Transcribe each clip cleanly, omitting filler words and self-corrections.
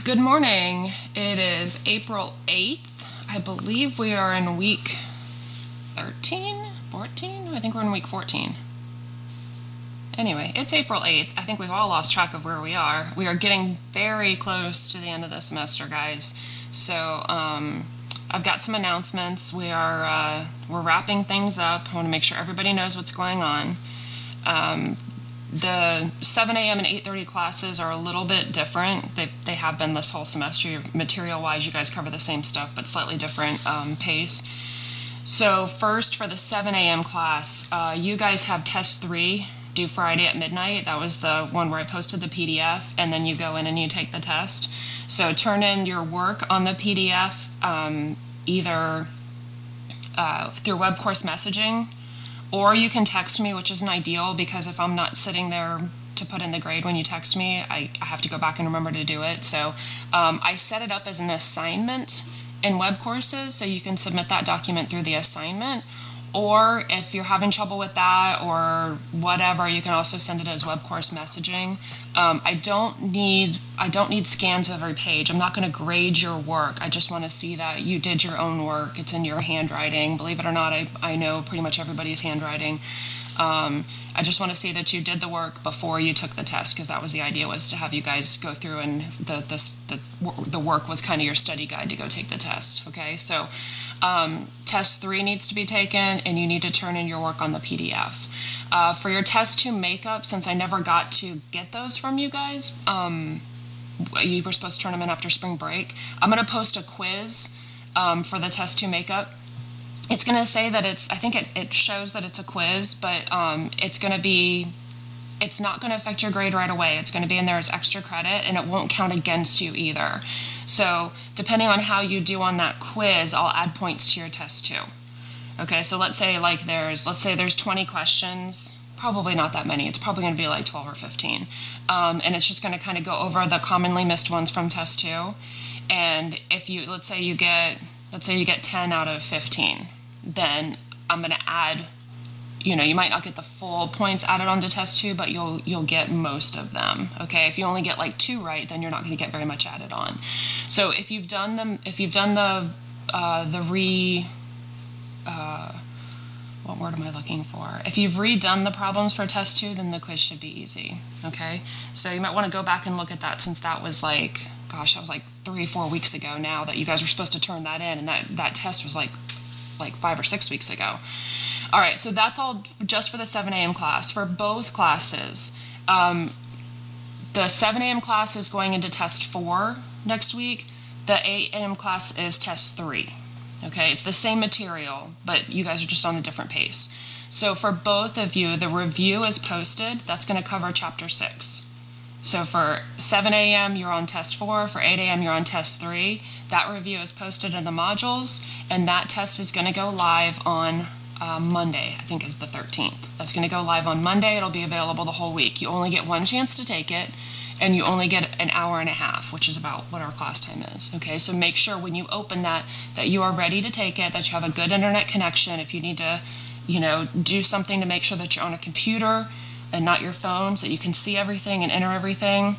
Good morning. It is April 8th. I believe we are in week 13, 14? I think we're in week 14. Anyway, it's April 8th. I think we've all lost track of where we are. We are getting very close to the end of the semester, guys. So I've got some announcements. We're wrapping things up. I want to make sure everybody knows what's going on. The 7 a.m. and 8:30 classes are a little bit different. They have been this whole semester. Material-wise, you guys cover the same stuff, but slightly different pace. So first, for the 7 a.m. class, you guys have test 3 due Friday at midnight. That was the one where I posted the PDF, and then you go in and you take the test. So turn in your work on the PDF either through web course messaging, or you can text me, which isn't ideal because if I'm not sitting there to put in the grade when you text me, I have to go back and remember to do it. So I set it up as an assignment in web courses, so you can submit that document through the assignment. Or if you're having trouble with that or whatever, you can also send it as web course messaging. I don't need scans of every page. I'm not going to grade your work. I just want to see that you did your own work. It's in your handwriting. Believe it or not, I know pretty much everybody's handwriting. I just want to see that you did the work before you took the test, because that was the idea, was to have you guys go through, and the work was kind of your study guide to go take the test. Okay, so test 3 needs to be taken, and you need to turn in your work on the PDF. For your test 2 makeup, since I never got to get those from you guys, you were supposed to turn them in after spring break. I'm going to post a quiz for the test 2 makeup. It's going to say that I think it shows that it's a quiz, but it's not going to affect your grade right away. It's going to be in there as extra credit, and it won't count against you either. So depending on how you do on that quiz, I'll add points to your test 2. Okay, so let's say there's 20 questions, probably not that many. It's probably going to be like 12 or 15. And it's just going to kind of go over the commonly missed ones from test 2. And if let's say you get 10 out of 15, then I'm going to add, you might not get the full points added onto test 2, but you'll get most of them. Okay, if you only get like 2 right, then you're not going to get very much added on. So if you've done what word am I looking for? If you've redone the problems for test 2, then the quiz should be easy. Okay, so you might want to go back and look at that, since that was like 3-4 weeks ago now that you guys were supposed to turn that in, and that test was like 5 or 6 weeks ago. All right, so that's all just for the 7 a.m. class. For both classes, the 7 a.m. class is going into test 4 next week. The 8 a.m. class is test 3. Okay, it's the same material, but you guys are just on a different pace. So for both of you, the review is posted. That's going to cover chapter 6. So for 7 a.m., you're on test 4. For 8 a.m., you're on test 3. That review is posted in the modules, and that test is going to go live on Monday, I think is the 13th. That's going to go live on Monday. It'll be available the whole week. You only get one chance to take it, and you only get an hour and a half, which is about what our class time is. Okay, so make sure when you open that you are ready to take it, that you have a good internet connection. If you need to, do something to make sure that you're on a computer and not your phone, so you can see everything and enter everything,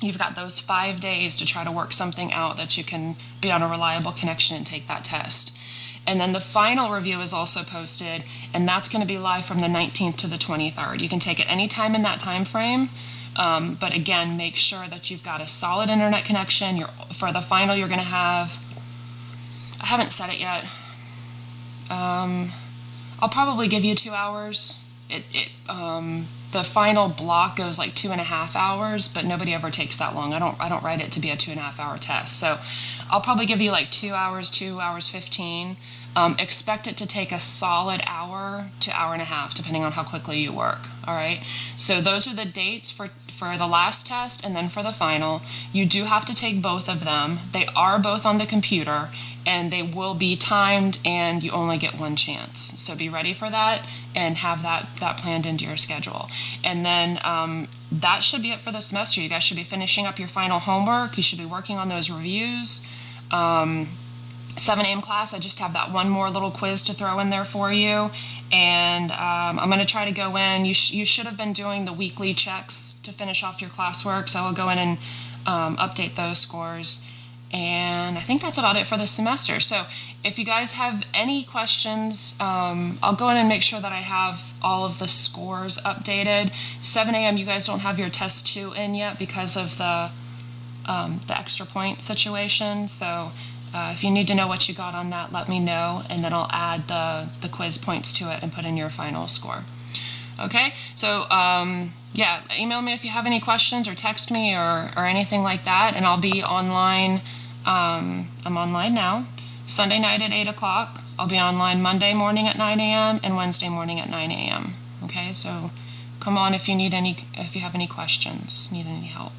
you've got those 5 days to try to work something out that you can be on a reliable connection and take that test. And then the final review is also posted, and that's going to be live from the 19th to the 23rd. You can take it any time in that time frame, but again, make sure that you've got a solid internet connection. For the final, you're going to have, I haven't said it yet, I'll probably give you 2 hours. The final block goes like 2.5 hours, but nobody ever takes that long. I don't write it to be a 2.5 hour test. So I'll probably give you like 2 hours, 2 hours 15. Expect it to take a solid hour to hour and a half, depending on how quickly you work. All right. So those are the dates for the last test and then for the final. You do have to take both of them. They are both on the computer, and they will be timed, and you only get one chance. So be ready for that and have that planned into your schedule. And then that should be it for the semester. You guys should be finishing up your final homework. You should be working on those reviews. 7 a.m. class, I just have that one more little quiz to throw in there for you. And I'm going to try to go in. You should have been doing the weekly checks to finish off your classwork, so I'll go in and update those scores. And I think that's about it for the semester. So if you guys have any questions, I'll go in and make sure that I have all of the scores updated. 7 a.m. you guys don't have your test 2 in yet because of the extra point situation. So if you need to know what you got on that, let me know, and then I'll add the quiz points to it and put in your final score. Okay, so yeah, email me if you have any questions, or text me, or anything like that, and I'll be online. I'm online now, Sunday night at 8 o'clock. I'll be online Monday morning at 9 a.m. and Wednesday morning at 9 a.m. Okay, so come on if you have any questions, need any help.